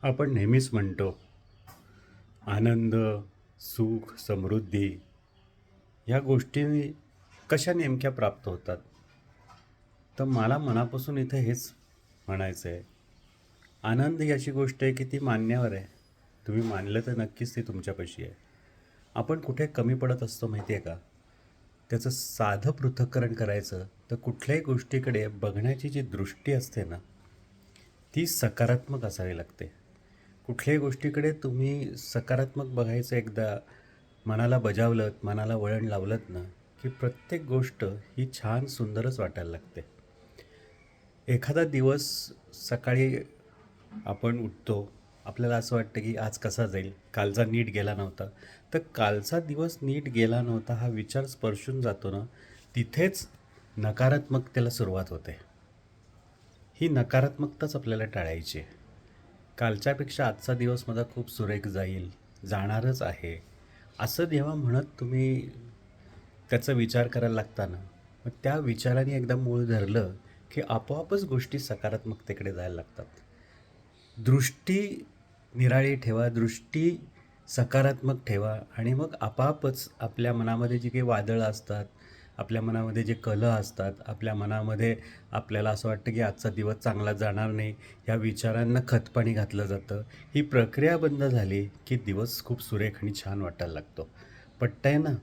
आपण नेहमीच म्हणतो आनंद, सुख, समृद्धी ह्या गोष्टी कशा नेमक्या प्राप्त होतात? तर मला मनापासून इथे हेच म्हणायचं आहे. आनंद ही अशी गोष्ट आहे की ती मानण्यावर आहे. तुम्ही मानलं तर नक्कीच ती तुमच्यापाशी आहे. आपण कुठे कमी पडत असतो माहिती आहे का? त्याचं साधं पृथक्करण करायचं तर कुठल्याही गोष्टीकडे बघण्याची जी दृष्टी असते ना, ती सकारात्मक असावी लागते. कुठल्याही गोष्टीकडे तुम्ही सकारात्मक बघायचं एकदा मनाला बजावलंत, मनाला वळण लावलंत ना, की प्रत्येक गोष्ट ही छान सुंदरच वाटायला लागते. एखादा दिवस सकाळी आपण उठतो, आपल्याला असं वाटतं की आज कसा जाईल, कालचा नीट गेला नव्हता. तर कालचा दिवस नीट गेला नव्हता हा विचार स्पर्शून जातो ना, तिथेच नकारात्मकतेला सुरुवात होते. ही नकारात्मकताच आपल्याला टाळायची आहे. कालच्यापेक्षा आजचा दिवस माझा खूप सुरेख जाईल, जाणारच आहे, असं जेव्हा म्हणत तुम्ही त्याचा विचार करायला लागता ना, मग त्या विचाराने एकदा मूळ धरलं, की आपोआपच गोष्टी सकारात्मकतेकडे जायला लागतात. दृष्टी निराळी ठेवा, दृष्टी सकारात्मक ठेवा आणि मग आपोआपच आपल्या मनामध्ये जी काही वादळं असतात, आपल्या मनामध्ये जे कलह असतात, आपल्या मनामध्ये आपल्याला असं वाटतं की आजचा दिवस चांगला जाणार नाही, ह्या विचारांना खतपाणी घातलं जातं. ही प्रक्रिया बंद झाली की दिवस खूप सुरेख आणि छान वाटायला लागतो. पटतंय ना?